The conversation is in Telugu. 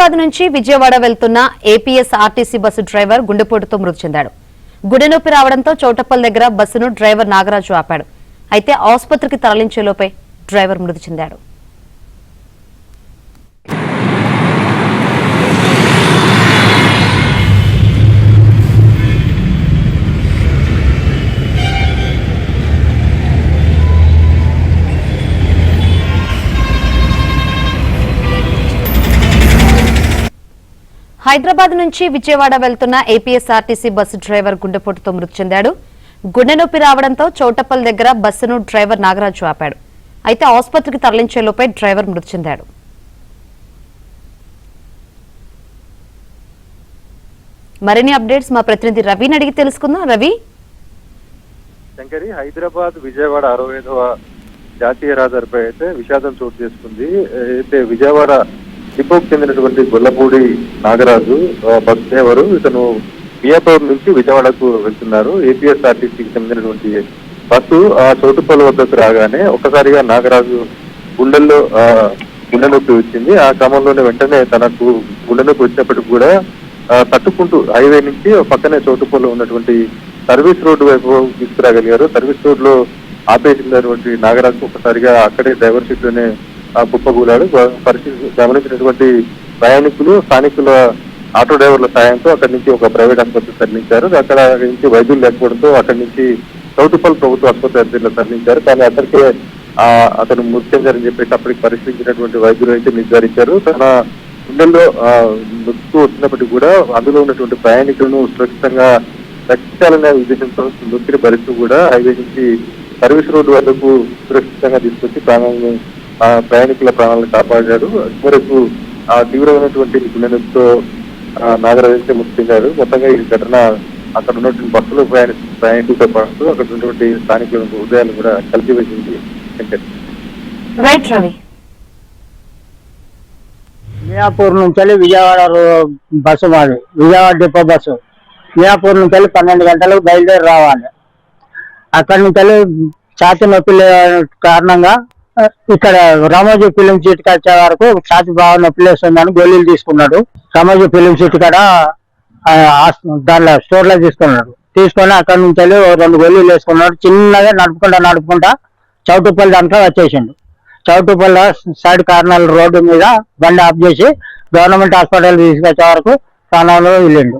హైదరాబాద్ నుంచి విజయవాడ వెళ్తున్న ఏపీఎస్ ఆర్టీసీ బస్సు డ్రైవర్ గుండెపోటుతో మృతి చెందాడు. గుండెనొప్పి రావడంతో చౌటప్పల్ దగ్గర బస్సును డ్రైవర్ నాగరాజు ఆపాడు. అయితే ఆసుపత్రికి తరలించేలోపే డ్రైవర్ మృతి చెందాడు. హైదరాబాద్ నుంచి విజయవాడ వెళ్తున్న ఏపీఎస్ఆర్టీసీ బస్సు డ్రైవర్ గుండెపోటుతో మృతి చెందాడు. గుండెనొప్పి రావడంతో చౌటప్పల్ దగ్గర బస్సును డ్రైవర్ నాగరాజు ఆపాడు. అయితే ఆసుపత్రికి తరలించేలోపే డ్రైవర్ మృతి చెందాడు. మరిన్ని అప్డేట్స్ మా ప్రతినిధి రవిని అడిగి తెలుసుకుందాం. రవి, శంకరి, హైదరాబాద్ విజయవాడ 65వ జాతీయ రహదారిపై అయితే విషాదం చోటు చేసుకుంది. అయితే విజయవాడ డిపోకు చెందినటువంటి గొల్లపూడి నాగరాజు బస్ డ్రైవరు. ఇతను మియాపూర్ నుంచి విజయవాడకు వెళ్తున్నారు. ఏపీఎస్ఆర్టీసీకి చెందినటువంటి బస్సు ఆ చౌటుపల్లి వద్దకు రాగానే ఒక్కసారిగా నాగరాజు గుండె నొప్పి వచ్చింది. ఆ క్రమంలోనే వెంటనే తనకు గుండె నొప్పి వచ్చినప్పటికి కూడా తట్టుకుంటూ హైవే నుంచి పక్కనే చౌటుపల్లి ఉన్నటువంటి సర్వీస్ రోడ్డు వైపు తీసుకురాగలిగారు. సర్వీస్ రోడ్ లో ఆపేసినటువంటి నాగరాజు ఒక్కసారిగా అక్కడే డ్రైవర్ సీట్ లోనే కుప్పగూలాడు. పరిస్థితి గమనించినటువంటి ప్రయాణికులు స్థానికుల ఆటో డ్రైవర్ల సాయంతో అక్కడి నుంచి ఒక ప్రైవేట్ ఆసుపత్రికి తరలించారు. అక్కడ నుంచి వైద్యులు లేకపోవడంతో అక్కడి నుంచి చౌటుపల్లి ప్రభుత్వ ఆసుపత్రిలో తరలించారు. కానీ అక్కడికే అతను మృతి చెందారని చెప్పేసి అప్పటికి పరిశీలించినటువంటి వైద్యులు అయితే నిర్ధారించారు. తన గుండెల్లో నొక్కు వచ్చినప్పటికీ కూడా అందులో ఉన్నటువంటి ప్రయాణికులను సురక్షితంగా రక్షించాలనే ఉద్దేశంతో నొక్కిన పరిస్థితి కూడా హైవే నుంచి సర్వీస్ రోడ్డు వద్దకు సురక్షితంగా తీసుకొచ్చి ప్రయాణికుల ప్రాణాలను కాపాడాడు. చివరకు తీవ్రమైనటువంటి గుండె నొప్పితో నాగరాజు మృతి చెందారు. మొత్తంగా ఈ ఘటన అక్కడ ఉన్నటువంటి బస్సులో ప్రయాణికులతో పాటు అక్కడ ఉన్నటువంటి స్థానికుల హృదయాలు కూడా కలిసివేసింది. మియాపూర్ నుంచి విజయవాడ బస్సు మాది, విజయవాడ డిపో బస్సు. మియాపూర్ నుంచి 12 గంటలకు బయలుదేరి రావాలి. అక్కడి నుంచి ఛాతీ నొప్పి కారణంగా ఇక్కడ రామోజీ ఫిలిం సిటీ వచ్చే వరకు ఛాతీ బాగా నొప్పి లేస్తుందని గోళీలు తీసుకున్నాడు. రామోజీ ఫిలిం సిటీ కాడ దానిలో స్టోర్ లో తీసుకొని అక్కడి నుంచి 2 గోళీలు వేసుకున్నాడు. చిన్నగా నడుపుకుంటా చౌటుపల్లి దాంట్లో వచ్చేసిండు. చౌటుపల్లి సైడ్ కార్నర్ రోడ్డు మీద బండి ఆఫ్ చేసి గవర్నమెంట్ హాస్పిటల్ తీసుకొచ్చే వరకు ప్రాణాలు వెళ్ళిండు.